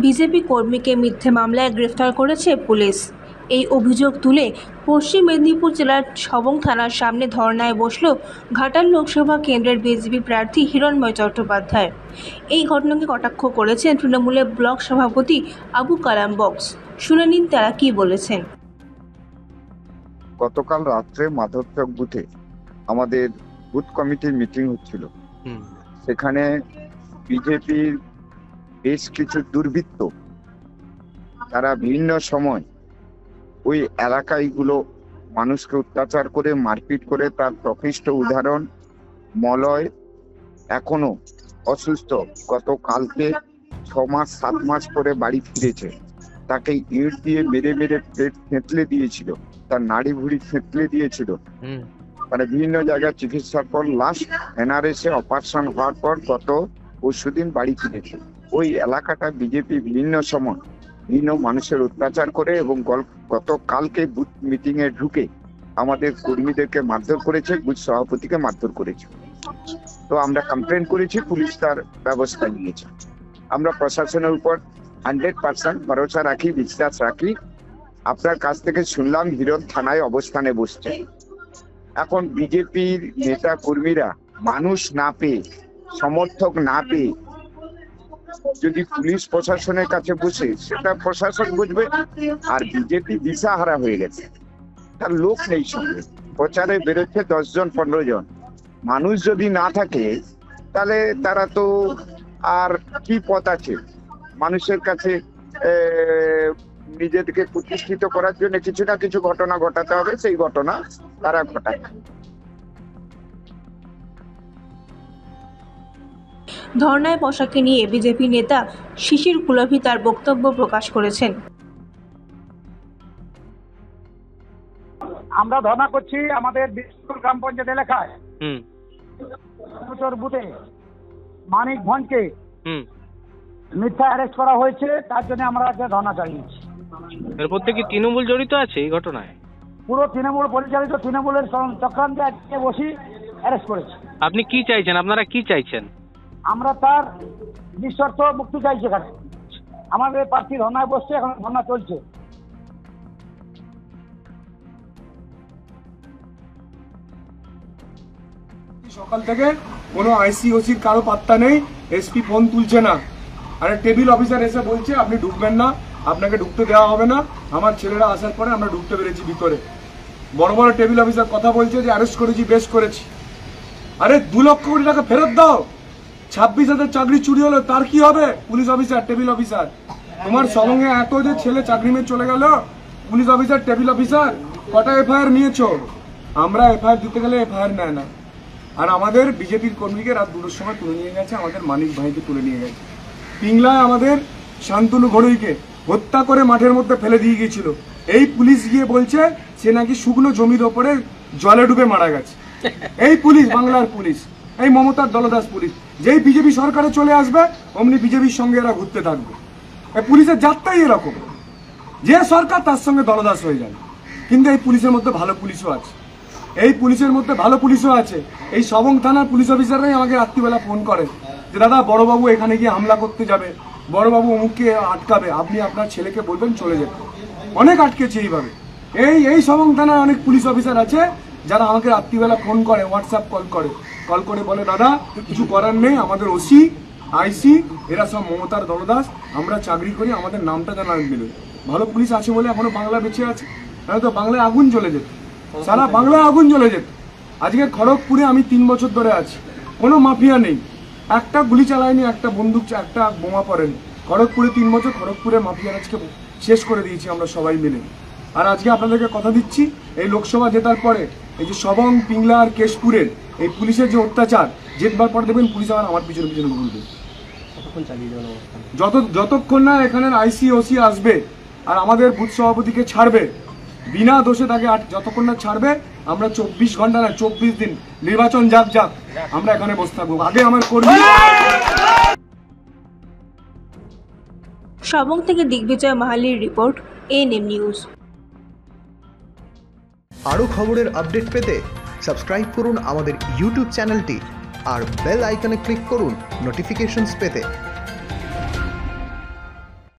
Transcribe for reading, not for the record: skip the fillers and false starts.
BJP কর্মীকে মিথ্যে মামলায় গ্রেফতার করেছে পুলিশ। এই অভিযোগ তুলে পশ্চিম মেদিনীপুর জেলার সবং থানার সামনে ধর্নায় বসল ঘাটাল লোকসভা কেন্দ্রের বিজেপি প্রার্থী হিরণময় চট্টোপাধ্যায়। এই ঘটনাকে কটাক্ষ করেছেন তৃণমূলের ব্লক সভাপতি আবু কালাম বক্স। শুনে নিন তারা কি বলেছেন। গতকাল রাত্রে মাধবচক বুথে আমাদের বুথ কমিটির মিটিং হচ্ছিল। সেখানে বিজেপির বেশ কিছু দুর্বৃত্ত তারা বিভিন্ন সময় ওই এলাকাগুলো মানুষকে অত্যাচার করে মারপিট করে, তার প্রকৃষ্ট উদাহরণ মলয় এখনো অসুস্থ, গতকালকে 6 মাস 7 মাস পরে বাড়ি ফিরেছে। তাকে ইট দিয়ে মেরে মেরে পেট থেঁতলে দিয়েছিল, তার নাড়ি ভুড়ি থেঁতলে দিয়েছিল। মানে বিভিন্ন জায়গায় চিকিৎসার পর লাস্ট এনআরএসে অপারেশন হওয়ার পর গত পরশুদিন বাড়ি ফিরেছে। ওই এলাকাটা বিজেপি বিভিন্ন সময় বিভিন্ন মানুষের অত্যাচার করে এবং গতকালকে বুথ মিটিং এ ঢুকে আমাদের কর্মীদেরকে মারধর করেছে, বুথ সভাপতিকে মারধর করেছে। তো আমরা কমপ্লেন করেছি, পুলিশ তার ব্যবস্থা নিয়েছে। আমরা প্রশাসনের উপর 100% ভরসা রাখি, বিশ্বাস রাখি। আপনার কাছ থেকে শুনলাম হিরণ থানায় অবস্থানে বসছে। এখন বিজেপির নেতা কর্মীরা মানুষ না পেয়ে, সমর্থক না পেয়ে যদি পুলিশ প্রশাসনের কাছে বসে, সেটা প্রশাসন বুঝবে। আর বিজেপি দিশাহারা হয়ে গেছে, তার লোক নেই সঙ্গে। প্রচারে বেরোচ্ছে 10 জন 15 জন। মানুষ যদি না থাকে তাহলে তারা তো আর কি পথ আছে মানুষের কাছে? নিজেদেরকে প্রতিষ্ঠিত করার জন্য কিছু না কিছু ঘটনা ঘটাতে হবে, সেই ঘটনা তারা ঘটায়। ধর্নায় বসাকে নিয়ে বিজেপি নেতা শিশির কুলভি তার বক্তব্য প্রকাশ করেছেন। আমরা ধর্ণা করছি আমাদের বিষ্ণুপুর গ্রাম পঞ্চায়েত এলাকায় বুথে মানিক ভঞ্জকে মিথ্যা অ্যারেস্ট করা হয়েছে, তার জন্য আমরা আজকে ধর্ণা চালিয়েছি। এর মধ্যে কি তৃণমূল জড়িত আছে এই ঘটনায়? পুরো তৃণমূল পরিচালিত, তৃণমূলের চক্রান্তে আজকে বসি অ্যারেস্ট করেছে। আপনি কি চাইছেন? আপনারা কি চাইছেন? আমরা তার নিঃশর্ত মুক্তি চাইছি। এখানে আমাদের প্রার্থী ধর্নায় বসছে, এখন ধর্না চলছে। সকাল থেকে কোনো আইসিওসির কারো পাত্তা নেই, এসপি ফোন তুলছে না। আরে টেবিল অফিসার এসে বলছে আপনি ঢুকবেন না, আপনাকে ঢুকতে দেওয়া হবে না। আমার ছেলেরা আসার পরে আমরা ঢুকতে পেরেছি ভিতরে। বড় বড় টেবিল অফিসার কথা বলছে যে অ্যারেস্ট করেছি, বেশ করেছি। আরে 2 লক্ষ কোটি টাকা ফেরত দাও। 26,000 চাকরি চুরি হলো, তার কি হবে? Police officer, table officer. তোমার সঙ্গে এত যে ছেলে চাকরি মেয়ে চলে গেল, পুলিশ অফিসার, টেবিল অফিসার, কটা এফআইআর নিয়েছো? আমরা এফআইআর দিতে গেলে এফআইআর নেয় না। আর আমাদের বিজেপির কর্মীকে রাত 2টার সময় তুলে নিয়ে গেছে, আমাদের মানিক ভাইকে তুলে নিয়ে গেছে। পিংলায় আমাদের শান্তনু ঘড়ইকে হত্যা করে মাঠের মধ্যে ফেলে দিয়ে গিয়েছিল। এই পুলিশ গিয়ে বলছে সে নাকি শুকনো জমির ওপরে জলে ডুবে মারা গেছে। এই পুলিশ, বাংলার পুলিশ, এই মমতার দলদাস পুলিশ। যেই বিজেপি সরকারে চলে আসবে অমনি বিজেপির সঙ্গে এরা ঘুরতে থাকবে। এই পুলিশের যাত্রাই এরকম, যে সরকার তার সঙ্গে দলদাস হয়ে যাবে। কিন্তু এই পুলিশের মধ্যে ভালো পুলিশও আছে, এই পুলিশের মধ্যে ভালো পুলিশও আছে। এই সবং থানার পুলিশ অফিসাররাই আমাকে রাত্রিবেলা ফোন করে যে দাদা বড়বাবু এখানে গিয়ে হামলা করতে যাবে, বড়বাবু অমুককে আটকাবে, আপনি আপনার ছেলেকে বলবেন চলে যেতে। অনেক আটকেছে এইভাবে। এই সবং থানার অনেক পুলিশ অফিসার আছে যারা আমাকে রাত্রিবেলা ফোন করে, হোয়াটসঅ্যাপ কল করে বলে দাদা কিছু করার নেই, আমাদের ওসি আইসি এরা সব মমতার দলদাস, আমরা চাকরি করি, আমাদের নামটা যেন মিলে। ভালো পুলিশ আছে বলে এখনো বাংলা বেঁচে আছে, তাহলে তো বাংলায় আগুন জ্বলে যেত, সারা বাংলায় আগুন জ্বলে যেত। আজকে খড়গপুরে আমি 3 বছর ধরে আছি, কোনো মাফিয়া নেই, একটা গুলি চালায়নি, একটা বন্দুক, একটা বোমা পড়েনি। খড়গপুরে 3 বছর, খড়গপুরে মাফিয়ার আজকে শেষ করে দিয়েছি আমরা সবাই মিলে। আর আজকে আপনাদেরকে কথা দিচ্ছি, এই লোকসভা জেতার পরে এই যে সবং, পিংলা আর কেশপুরের এই পুলিশের যে অত্যাচার, জেতবার পর দেখবেন পুলিশ আবার আমার পিছনে পিছনে ঘুরবে। যতক্ষণ না এখানের আইসিওসি আসবে আর আমাদের বুথ সভাপতিকে ছাড়বে, বিনা দোষে তাকে যতক্ষণ না ছাড়বে, আমরা 24 ঘন্টা না 24 দিন নির্বাচন যাক আমরা এখানে বসে থাকবো। আগে আমার কর্মী। সবং থেকে দিগ্বিজয় মাহালির রিপোর্ট, এএনএম নিউজ। আরও খবরের আপডেট পেতে সাবস্ক্রাইব করুন আমাদের ইউটিউব চ্যানেলটি আর বেল আইকনে ক্লিক করুন নোটিফিকেশনস পেতে।